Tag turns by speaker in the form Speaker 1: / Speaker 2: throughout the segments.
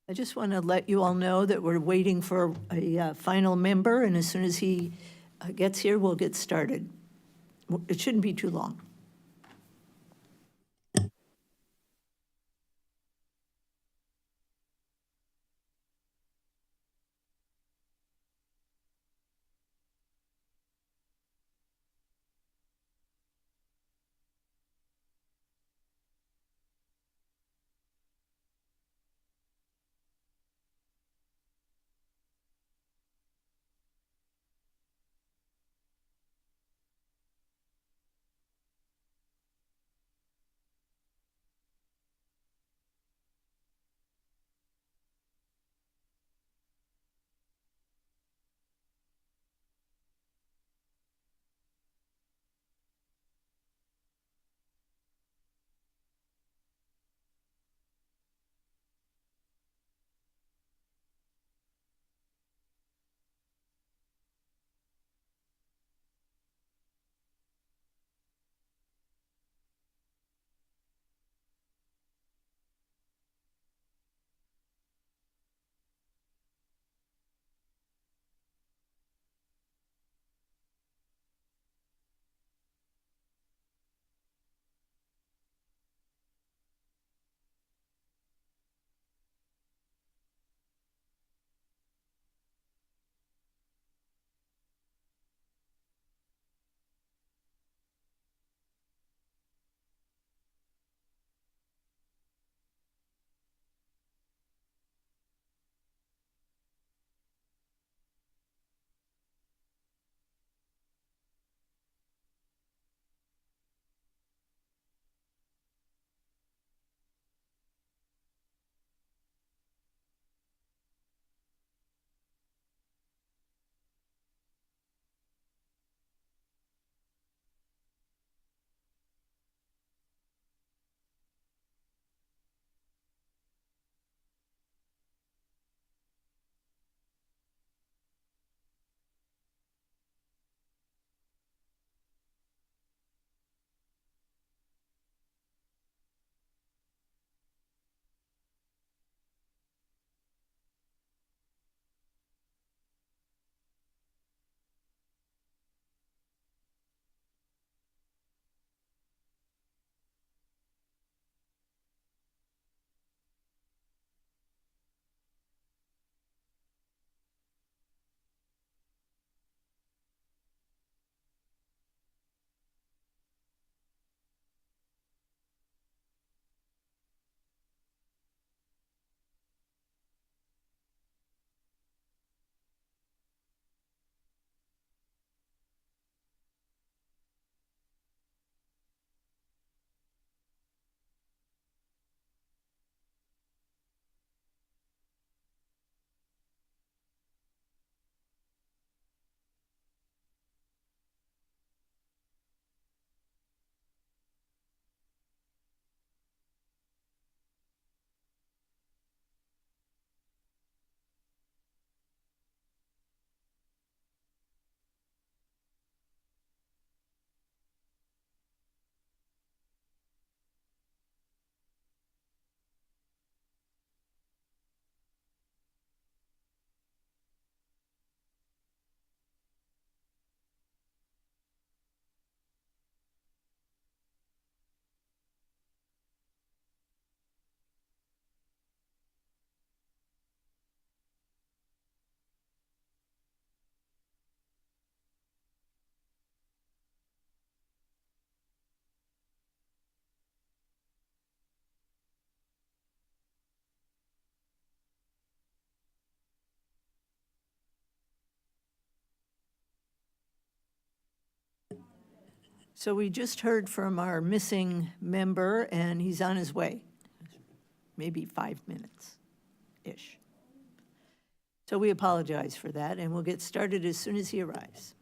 Speaker 1: I just want to let you all know that we're waiting for a final member, and as soon as he gets here, we'll get started. It shouldn't be too long. So we just heard from our missing member, and he's on his way, maybe 5 minutes-ish. So we apologize for that, and we'll get started as soon as he arrives.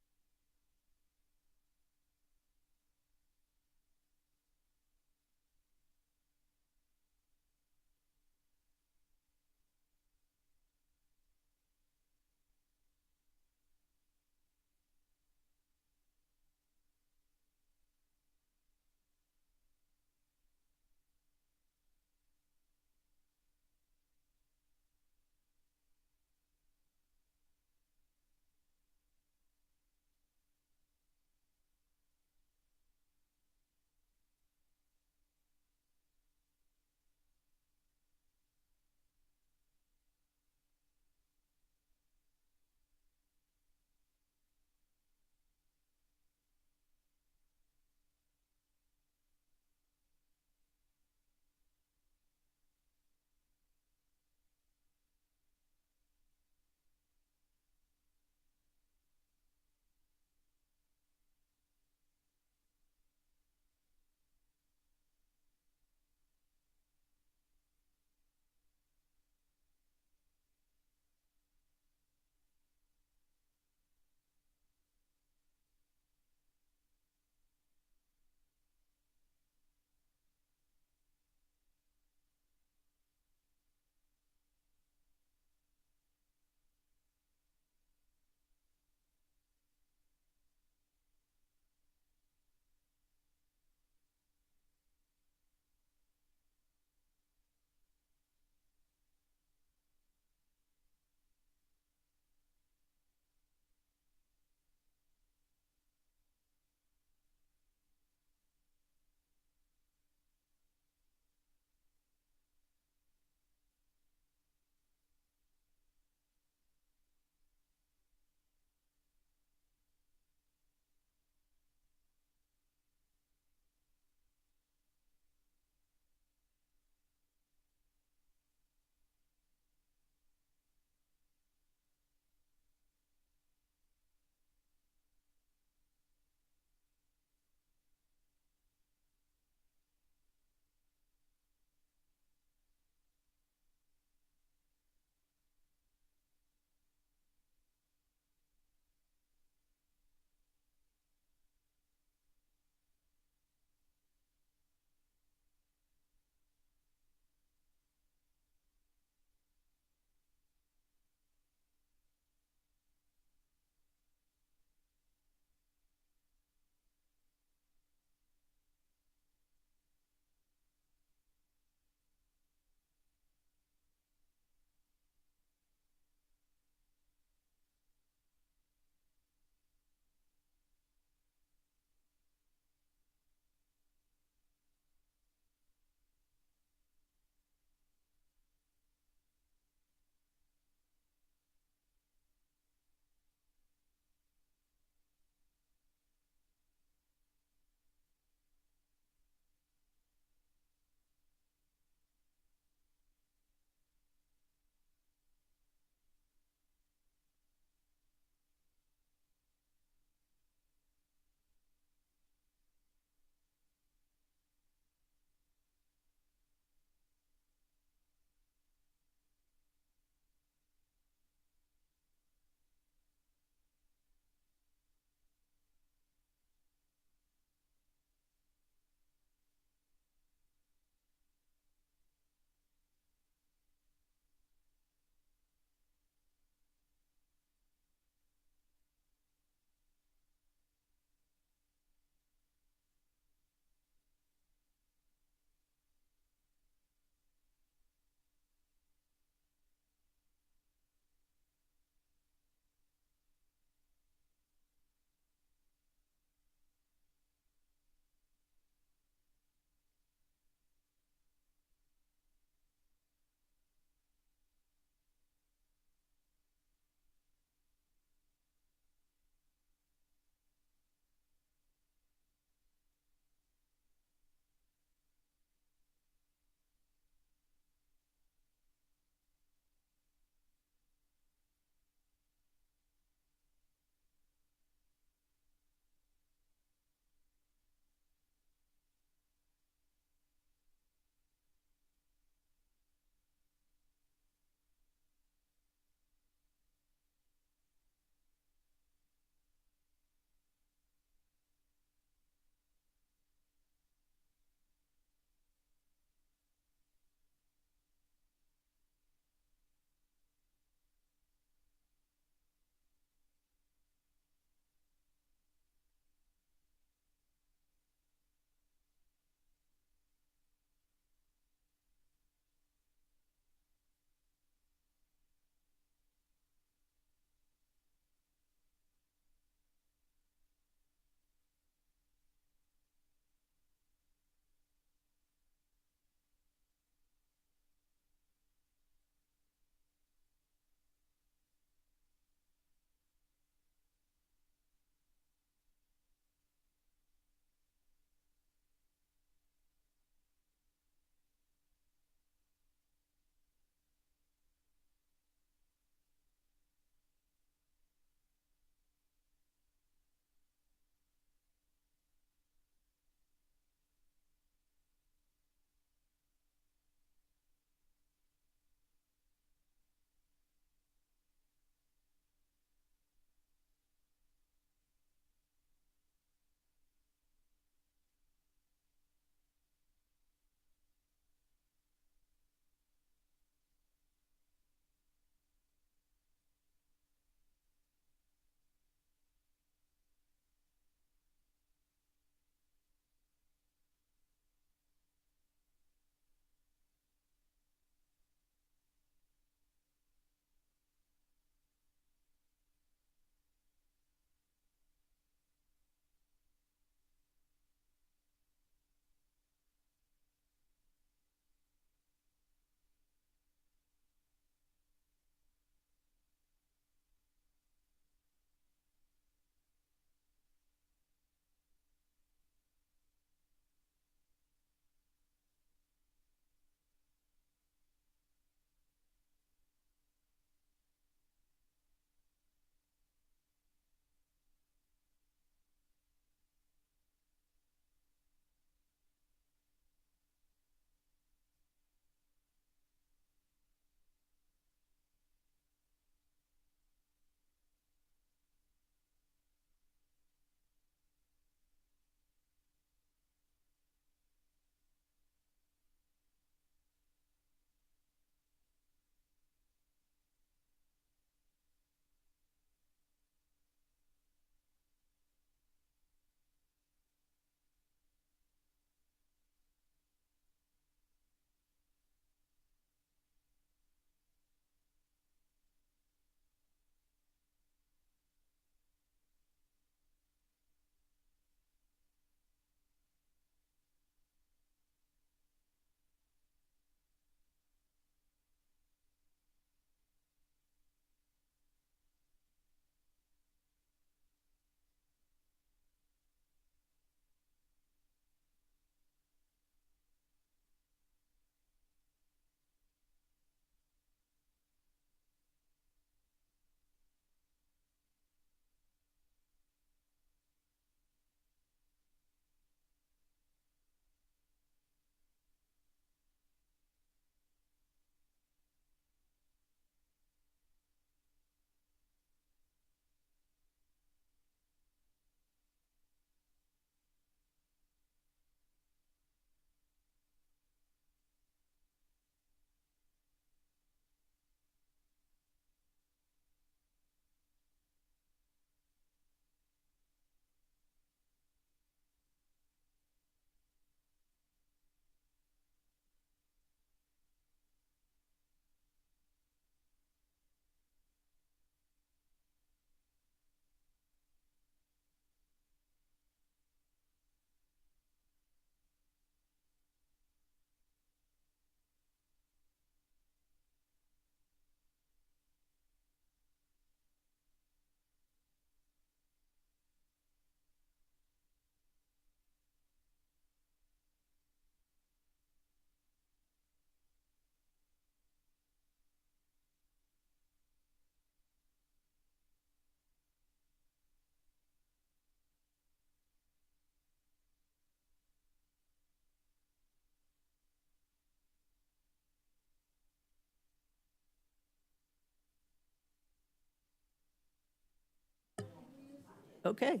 Speaker 1: Okay.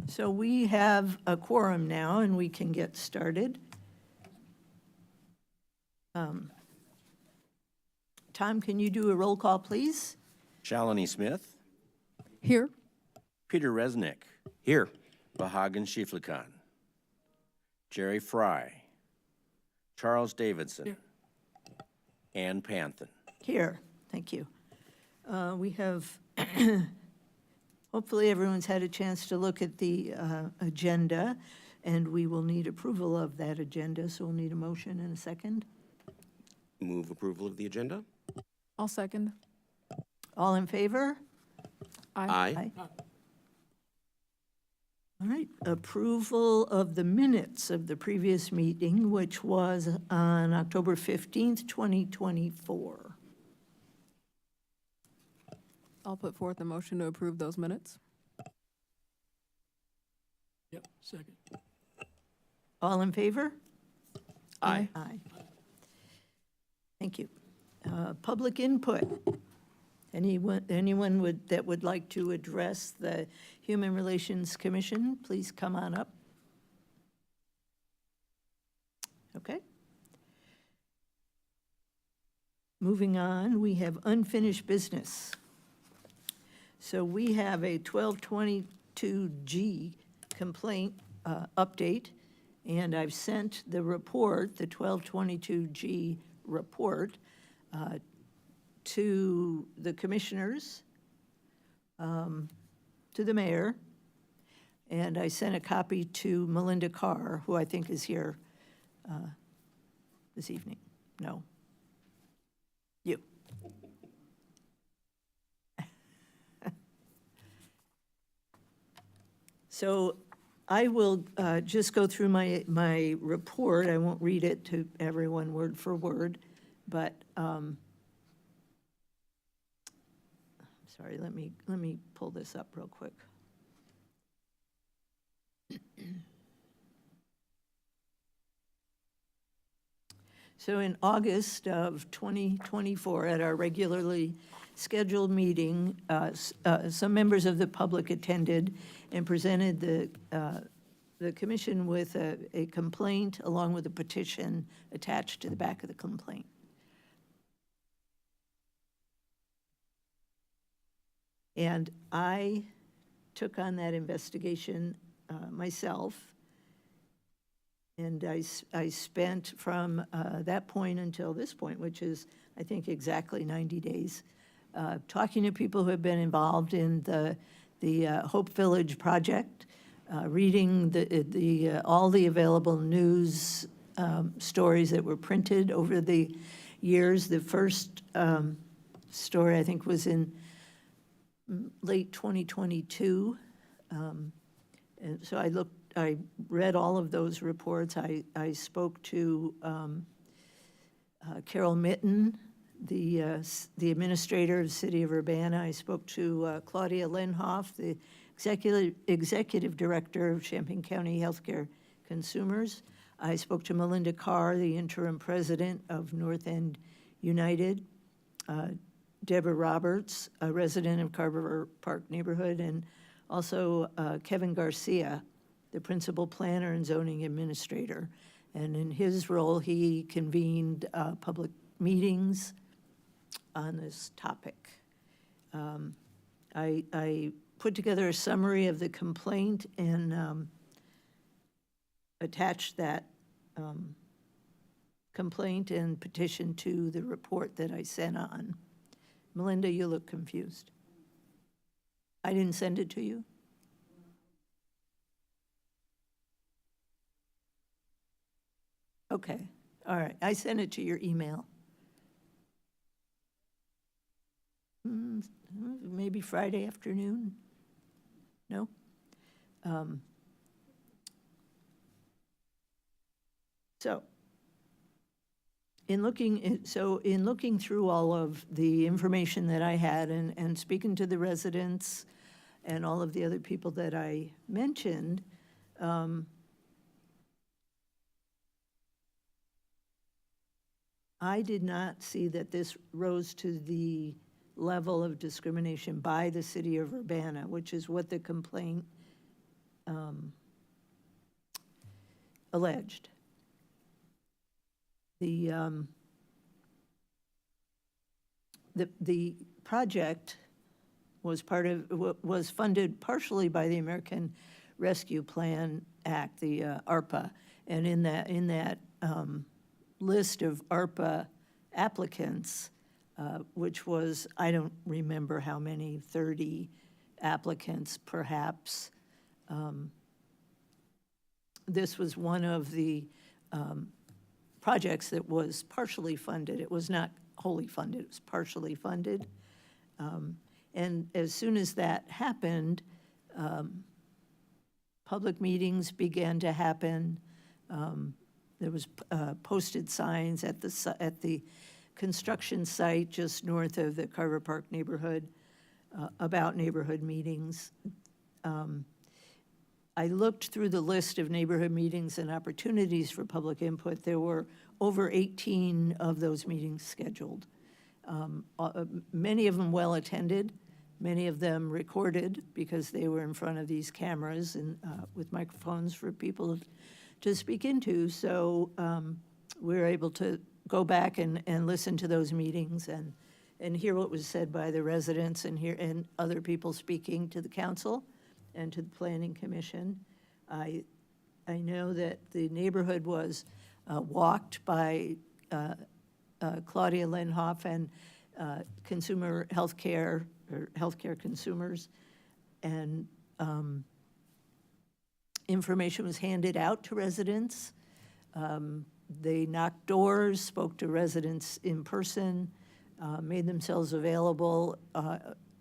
Speaker 1: So we have a quorum now, and we can get started. Tom, can you do a roll call, please?
Speaker 2: Shalini Smith,
Speaker 3: Here.
Speaker 2: Peter Resnick. Here. Bahagan Shiflikan. Jerry Fry. Charles Davidson. Ann Panthen.
Speaker 1: Here, thank you. We have, hopefully everyone's had a chance to look at the agenda, and we will need approval of that agenda, so we'll need a motion and a second.
Speaker 4: Move approval of the agenda?
Speaker 3: I'll second.
Speaker 1: All in favor?
Speaker 4: Aye.
Speaker 1: All right, approval of the minutes of the previous meeting, which was on October 15th, 2024.
Speaker 3: I'll put forth a motion to approve those minutes.
Speaker 5: Yep, second.
Speaker 1: All in favor?
Speaker 4: Aye.
Speaker 1: Aye. Thank you. Public input. Anyone that would like to address the Human Relations Commission, please come on up. Okay. Moving on, we have unfinished business. So we have a 1222G complaint update, and I've sent the report, the 1222G report, to the commissioners, to the mayor, and I sent a copy to Melinda Carr, who I think is here this evening. No. You. So I will just go through my report. I won't read it to everyone word for word, but sorry, let me pull this up real quick. So in August of 2024, at our regularly scheduled meeting, some members of the public attended and presented the commission with a complaint along with a petition attached to the back of the complaint. And I took on that investigation myself. And I spent from that point until this point, which is, I think, exactly 90 days, talking to people who have been involved in the Hope Village project, reading all the available news stories that were printed over the years. The first story, I think, was in late 2022. And so I read all of those reports. I spoke to Carol Mitten, the administrator of the city of Urbana. I spoke to Claudia Lenhoff, the executive director of Champaign County Healthcare Consumers. I spoke to Melinda Carr, the interim president of North End United, Deborah Roberts, a resident of Carver Park neighborhood, and also Kevin Garcia, the principal planner and zoning administrator. And in his role, he convened public meetings on this topic. I put together a summary of the complaint and attached that complaint and petition to the report that I sent on. Melinda, you look confused. I didn't send it to you? Okay, all right. I sent it to your email. Maybe Friday afternoon? No? So, in looking through all of the information that I had and speaking to the residents and all of the other people that I mentioned, I did not see that this rose to the level of discrimination by the city of Urbana, which is what the complaint alleged. The project was was funded partially by the American Rescue Plan Act, the ARPA, and in that list of ARPA applicants, which was, I don't remember how many, 30 applicants perhaps. This was one of the projects that was partially funded. It was not wholly funded, it was partially funded. And as soon as that happened, public meetings began to happen. There was posted signs at the construction site just north of the Carver Park neighborhood about neighborhood meetings. I looked through the list of neighborhood meetings and opportunities for public input. There were over 18 of those meetings scheduled. Many of them well-attended, many of them recorded because they were in front of these cameras and with microphones for people to speak into. So we were able to go back and listen to those meetings and hear what was said by the residents and other people speaking to the council and to the Planning Commission. I know that the neighborhood was walked by Claudia Lenhoff and consumer healthcare or healthcare consumers, and information was handed out to residents. They knocked doors, spoke to residents in person, made themselves available.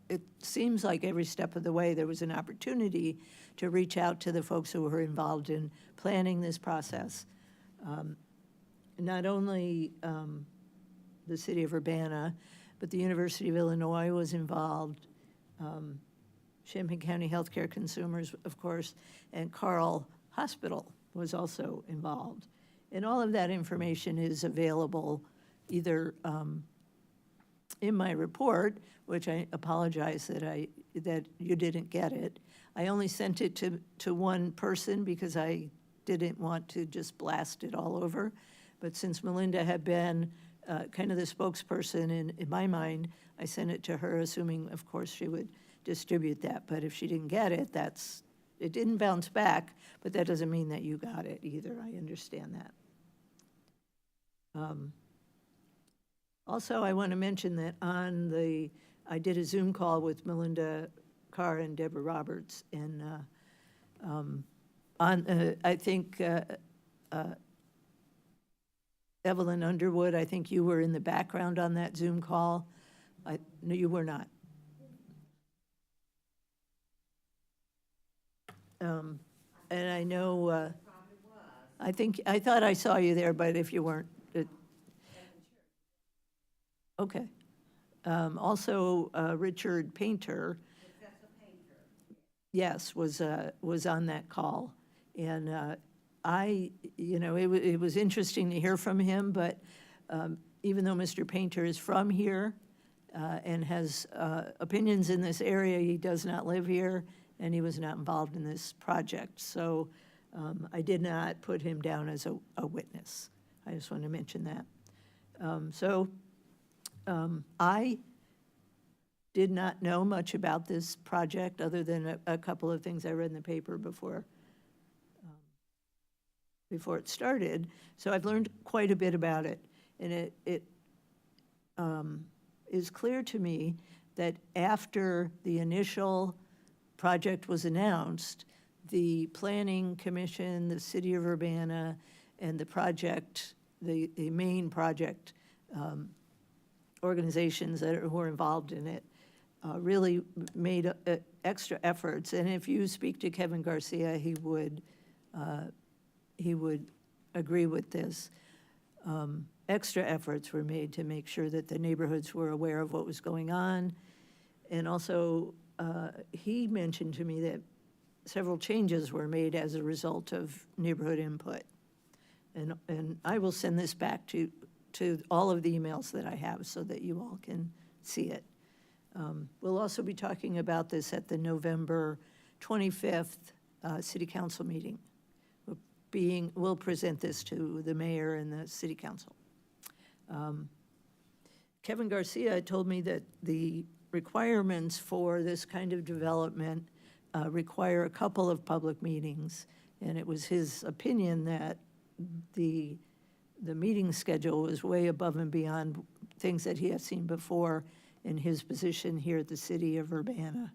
Speaker 1: It seems like every step of the way there was an opportunity to reach out to the folks who were involved in planning this process. Not only the city of Urbana, but the University of Illinois was involved, Champaign County Healthcare Consumers, of course, and Carle Hospital was also involved. And all of that information is available either in my report, which I apologize that you didn't get it. I only sent it to one person because I didn't want to just blast it all over. But since Melinda had been kind of the spokesperson in my mind, I sent it to her, assuming, of course, she would distribute that. But if she didn't get it, it didn't bounce back, but that doesn't mean that you got it either. I understand that. Also, I want to mention that I did a Zoom call with Melinda Carr and Deborah Roberts, and I think Evelyn Underwood, I think you were in the background on that Zoom call. No, you were not. And I know, I thought I saw you there, but if you weren't, okay. Also, Richard Painter. Yes, was on that call. And it was interesting to hear from him, but even though Mr. Painter is from here and has opinions in this area, he does not live here, and he was not involved in this project. So I did not put him down as a witness. I just want to mention that. I did not know much about this project other than a couple of things I read in the paper before it started. So I've learned quite a bit about it. And it is clear to me that after the initial project was announced, the Planning Commission, the City of Urbana, and the project, the main project organizations who were involved in it really made extra efforts. And if you speak to Kevin Garcia, he would agree with this. Extra efforts were made to make sure that the neighborhoods were aware of what was going on. And also, he mentioned to me that several changes were made as a result of neighborhood input. And I will send this back to all of the emails that I have so that you all can see it. We'll also be talking about this at the November 25th City Council meeting. We'll present this to the mayor and the city council. Kevin Garcia told me that the requirements for this kind of development require a couple of public meetings, and it was his opinion that the meeting schedule was way above and beyond things that he had seen before in his position here at the city of Urbana.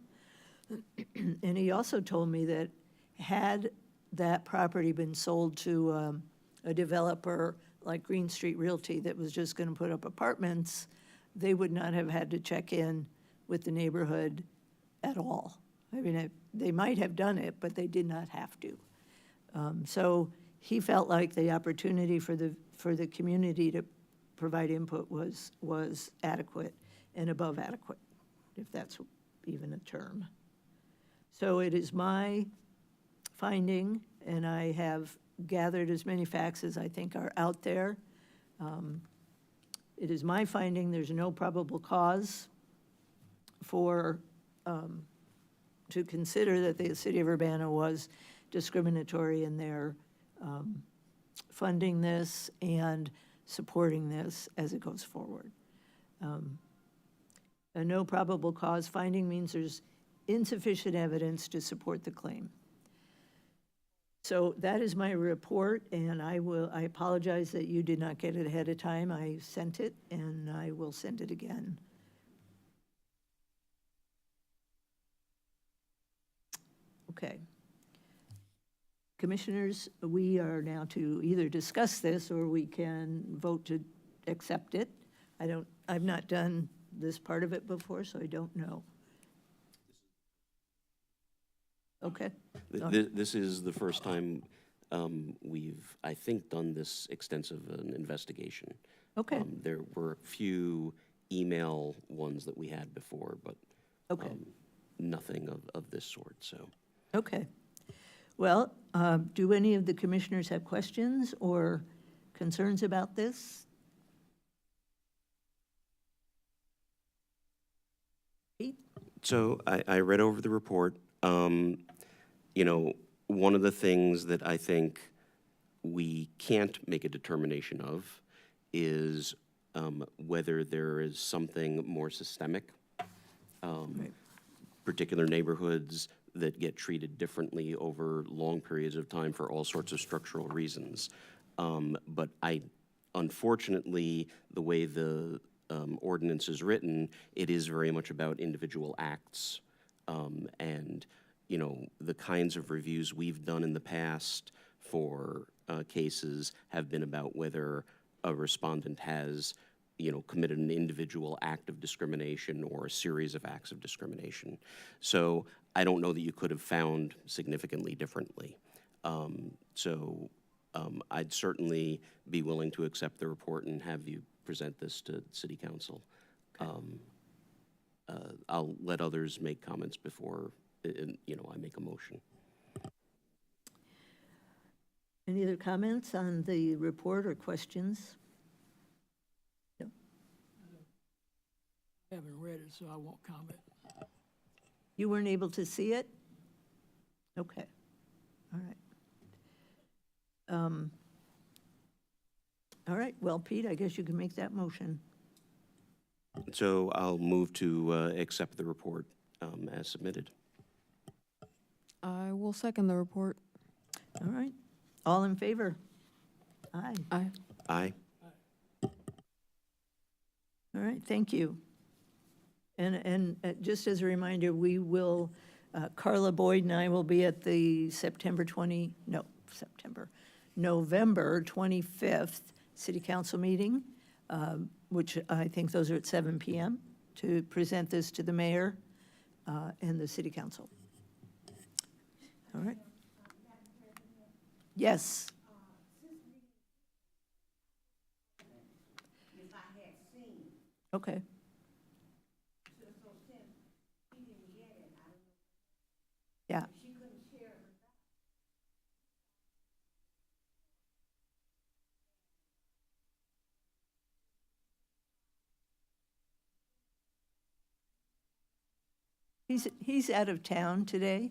Speaker 1: And he also told me that had that property been sold to a developer like Green Street Realty that was just going to put up apartments, they would not have had to check in with the neighborhood at all. I mean, they might have done it, but they did not have to. So he felt like the opportunity for the community to provide input was adequate and above adequate, if that's even a term. So it is my finding, and I have gathered as many facts as I think are out there. It is my finding there's no probable cause for, to consider that the city of Urbana was discriminatory in their funding this and supporting this as it goes forward. A no probable cause finding means there's insufficient evidence to support the claim. So that is my report, and I apologize that you did not get it ahead of time. I sent it, and I will send it again. Okay. Commissioners, we are now to either discuss this or we can vote to accept it. I've not done this part of it before, so I don't know. Okay.
Speaker 4: This is the first time we've, I think, done this extensive an investigation.
Speaker 1: Okay.
Speaker 4: There were a few email ones that we had before, but
Speaker 1: Okay.
Speaker 4: Nothing of this sort, so.
Speaker 1: Okay. Well, do any of the commissioners have questions or concerns about this? Pete?
Speaker 4: So I read over the report. You know, one of the things that I think we can't make a determination of is whether there is something more systemic.
Speaker 1: Right.
Speaker 4: Particular neighborhoods that get treated differently over long periods of time for all sorts of structural reasons. But unfortunately, the way the ordinance is written, it is very much about individual acts. And, you know, the kinds of reviews we've done in the past for cases have been about whether a respondent has, you know, committed an individual act of discrimination or a series of acts of discrimination. So I don't know that you could have found significantly differently. I'd certainly be willing to accept the report and have you present this to City Council. I'll let others make comments before, you know, I make a motion.
Speaker 1: Any other comments on the report or questions? No.
Speaker 5: I haven't read it, so I won't comment.
Speaker 1: You weren't able to see it? Okay, all right. All right, well, Pete, I guess you can make that motion.
Speaker 4: So I'll move to accept the report as submitted.
Speaker 3: I will second the report.
Speaker 1: All right, all in favor? Aye.
Speaker 3: Aye.
Speaker 4: Aye.
Speaker 1: All right, thank you. And just as a reminder, we will, Carla Boyd and I will be at the November 25th City Council meeting, which I think those are at 7 p.m., to present this to the mayor and the City Council. All right. Yes. Okay. Yeah. He's out of town today.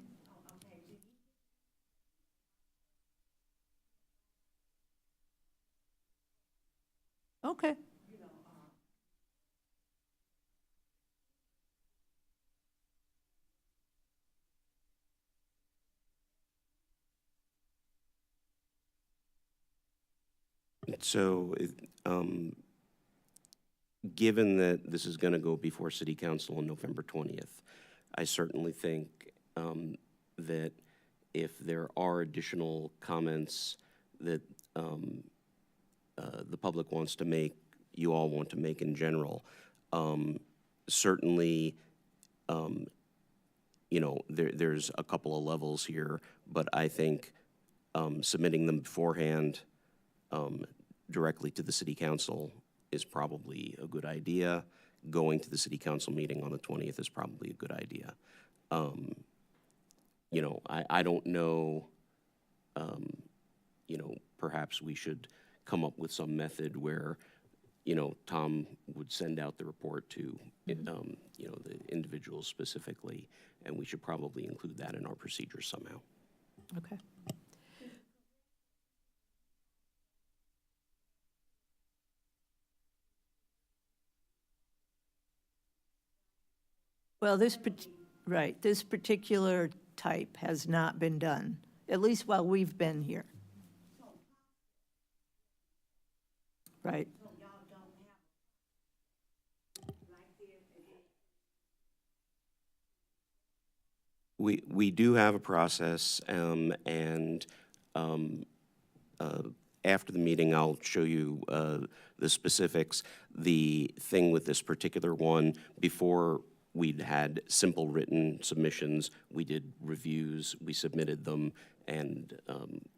Speaker 1: Okay.
Speaker 4: So, given that this is going to go before City Council on November 20th, I certainly think that if there are additional comments that the public wants to make, you all want to make in general, certainly, there's a couple of levels here, but I think submitting them beforehand directly to the city council is probably a good idea. Going to the city council meeting on the 20th is probably a good idea. I don't know, perhaps we should come up with some method where, Tom would send out the report to, the individuals specifically, and we should probably include that in our procedures somehow.
Speaker 1: Okay. Well, this particular type has not been done, at least while we've been here. Right.
Speaker 4: We do have a process, and after the meeting, I'll show you the specifics. The thing with this particular one, before we'd had simple written submissions, we did reviews, we submitted them, and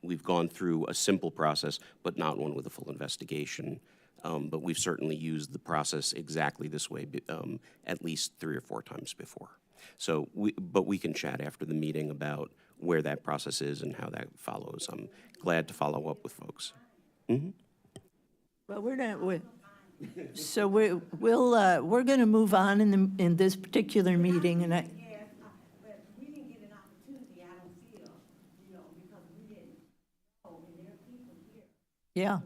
Speaker 4: we've gone through a simple process, but not one with a full investigation. But we've certainly used the process exactly this way at least 3 or 4 times before. So, but we can chat after the meeting about where that process is and how that follows. I'm glad to follow up with folks.
Speaker 1: Well, we're not, so we're going to move on in this particular meeting, and
Speaker 6: Yes, but we didn't get an opportunity, I don't feel, because we didn't know, and there are people here.
Speaker 1: yeah.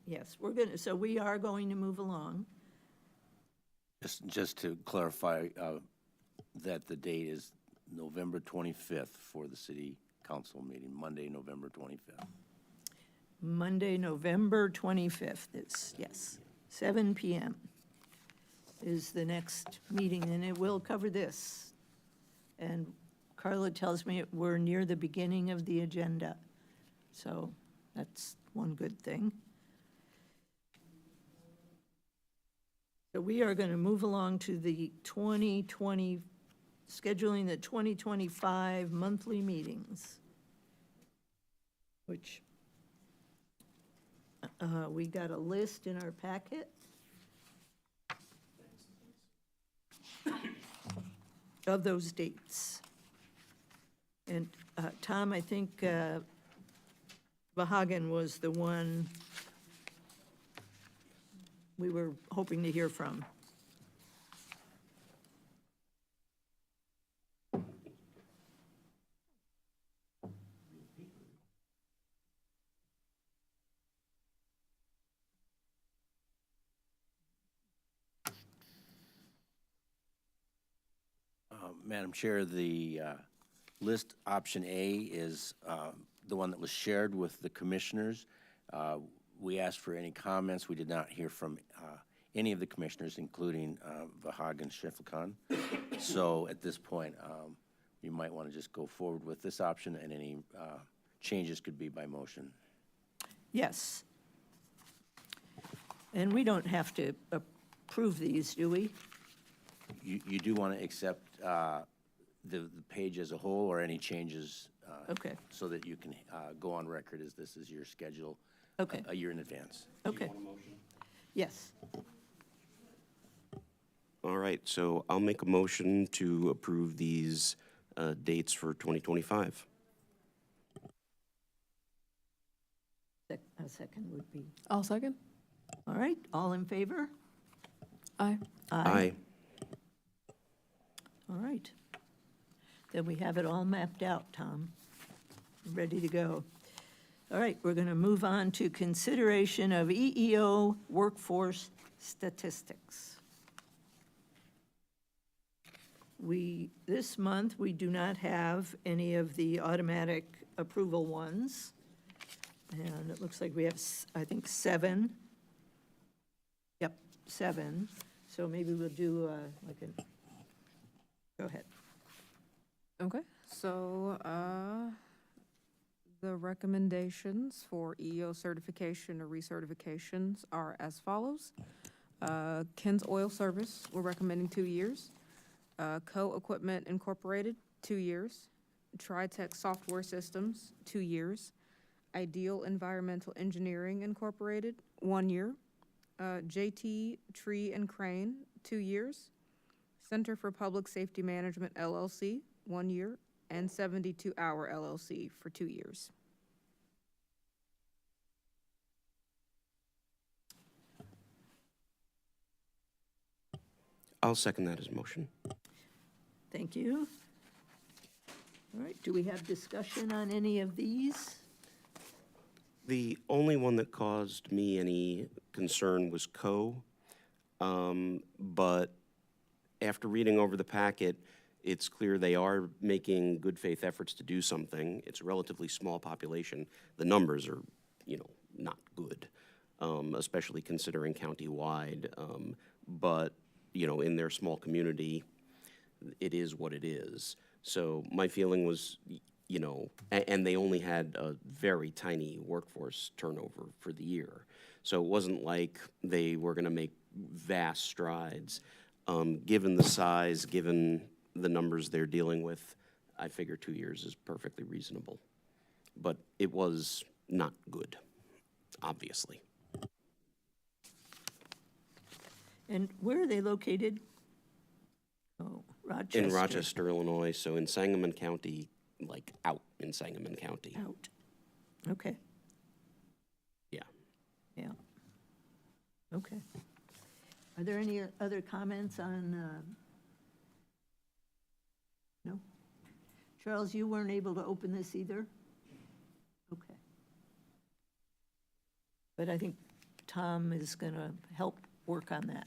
Speaker 1: Yes, so we are going to move along.
Speaker 2: Just to clarify, that the date is November 25th for the city council meeting, Monday, November 25th.
Speaker 1: Monday, November 25th, yes, 7 PM is the next meeting, and it will cover this. And Carla tells me we're near the beginning of the agenda, so that's one good thing. So we are going to move along to the 2020, scheduling the 2025 monthly meetings, which we got a list in our packet of those dates. And Tom, I think Vahagan was the one we were hoping to hear from.
Speaker 2: Madam Chair, the list option A is the one that was shared with the commissioners. We asked for any comments. We did not hear from any of the commissioners, including Vahagan Shiflekhan. So at this point, you might want to just go forward with this option, and any changes could be by motion.
Speaker 1: Yes. And we don't have to approve these, do we?
Speaker 2: You do want to accept the page as a whole, or any changes?
Speaker 1: Okay.
Speaker 2: So that you can go on record as this is your schedule.
Speaker 1: Okay.
Speaker 2: A year in advance.
Speaker 1: Okay. Yes.
Speaker 4: All right, so I'll make a motion to approve these dates for 2025.
Speaker 1: A second would be,
Speaker 3: I'll second.
Speaker 1: all right, all in favor?
Speaker 3: Aye.
Speaker 4: Aye.
Speaker 1: All right. Then we have it all mapped out, Tom. Ready to go. All right, we're going to move on to consideration of EEO workforce statistics. This month, we do not have any of the automatic approval ones. And it looks like we have, I think, 7. Yep, 7. So maybe we'll do go ahead.
Speaker 7: Okay, so, the recommendations for EEO certification or recertifications are as follows. Ken's Oil Service, we're recommending 2 years. Co-Equipment Incorporated, 2 years. TriTech Software Systems, 2 years. Ideal Environmental Engineering Incorporated, 1 year. JT Tree and Crane, 2 years. Center for Public Safety Management LLC, 1 year, and 72 Hour LLC for 2 years.
Speaker 4: I'll second that as a motion.
Speaker 1: Thank you. All right, do we have discussion on any of these?
Speaker 4: The only one that caused me any concern was but after reading over the packet, it's clear they are making good faith efforts to do something. It's a relatively small population. The numbers are, not good, especially considering county-wide. But, in their small community, it is what it is. So my feeling was, and they only had a very tiny workforce turnover for the year. So it wasn't like they were going to make vast strides. Given the size, given the numbers they're dealing with, I figure 2 years is perfectly reasonable. But it was not good, obviously.
Speaker 1: And where are they located? Oh, Rochester.
Speaker 4: In Rochester, Illinois, so in Sangamon County, like out in Sangamon County.
Speaker 1: Out. Okay,
Speaker 4: Yeah.
Speaker 1: yeah. Okay. Are there any other comments on, no? Charles, you weren't able to open this either? Okay. But I think Tom is going to help work on that.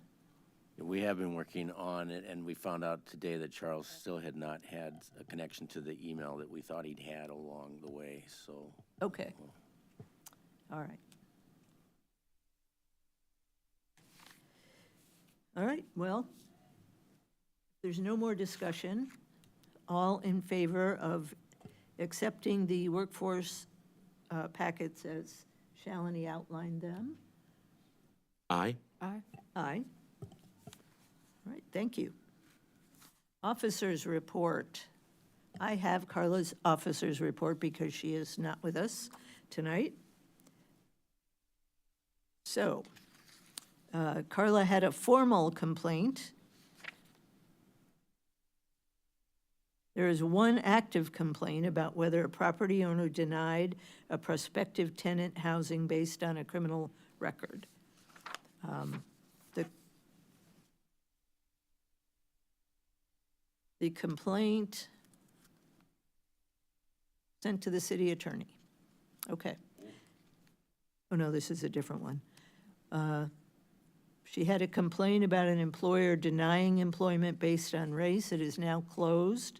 Speaker 2: We have been working on it, and we found out today that Charles still had not had a connection to the email that we thought he'd had along the way, so.
Speaker 1: Okay. All right. All right, well, there's no more discussion. All in favor of accepting the workforce packets as Shalini outlined them?
Speaker 4: Aye.
Speaker 7: Aye.
Speaker 1: Aye. All right, thank you. Officers' report. I have Carla's officers' report because she is not with us tonight. So, Carla had a formal complaint. There is one active complaint about whether a property owner denied a prospective tenant housing based on a criminal record. The complaint sent to the city attorney. Okay. Oh, no, this is a different one. She had a complaint about an employer denying employment based on race. It is now closed.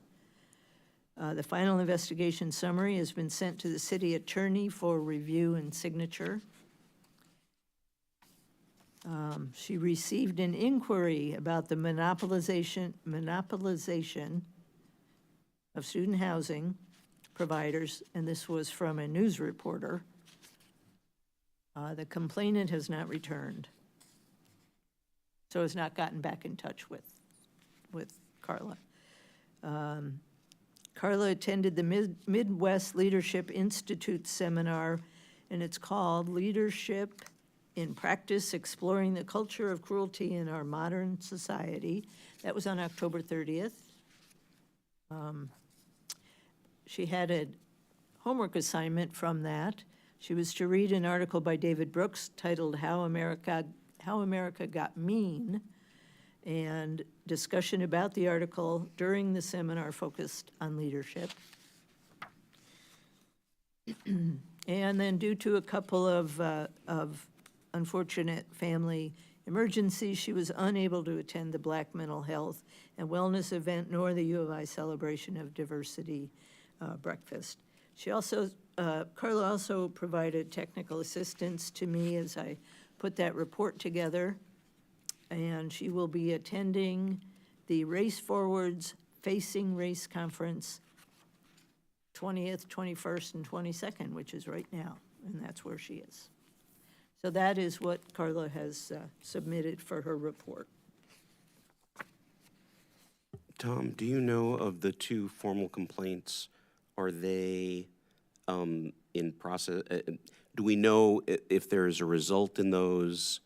Speaker 1: The final investigation summary has been sent to the city attorney for review and signature. She received an inquiry about the monopolization of student housing providers, and this was from a news reporter. The complainant has not returned, so has not gotten back in touch with Carla. Carla attended the Midwest Leadership Institute seminar, and it's called Leadership in Practice, Exploring the Culture of Cruelty in Our Modern Society. That was on October 30th. She had a homework assignment from that. She was to read an article by David Brooks titled How America Got Mean, and discussion about the article during the seminar focused on leadership. And then due to a couple of unfortunate family emergencies, she was unable to attend the Black Mental Health and Wellness event nor the U of I Celebration of Diversity breakfast. She also, Carla also provided technical assistance to me as I put that report together. And she will be attending the Race Forwards Facing Race Conference 20th, 21st, and 22nd, which is right now, and that's where she is. So that is what Carla has submitted for her report.
Speaker 4: Tom, do you know of the two formal complaints? Are they in process? Do we know if there's a result in those?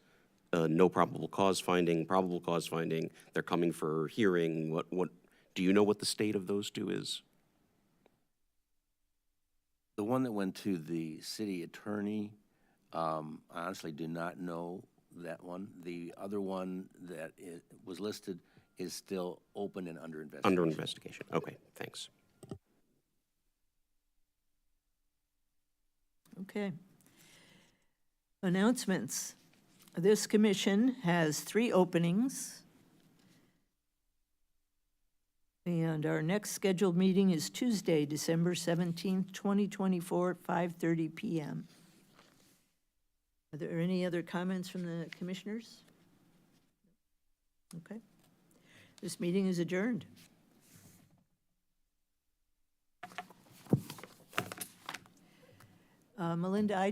Speaker 4: No probable cause finding, probable cause finding, they're coming for hearing. What do you know what the state of those two is?
Speaker 2: The one that went to the city attorney, I honestly do not know that one. The other one that was listed is still open and under investigation.
Speaker 4: Under investigation. Okay, thanks.
Speaker 1: Okay. Announcements. This commission has 3 openings. And our next scheduled meeting is Tuesday, December 17th, 2024, at 5:30 p.m. Are there any other comments from the commissioners? Okay. This meeting is adjourned. Melinda, I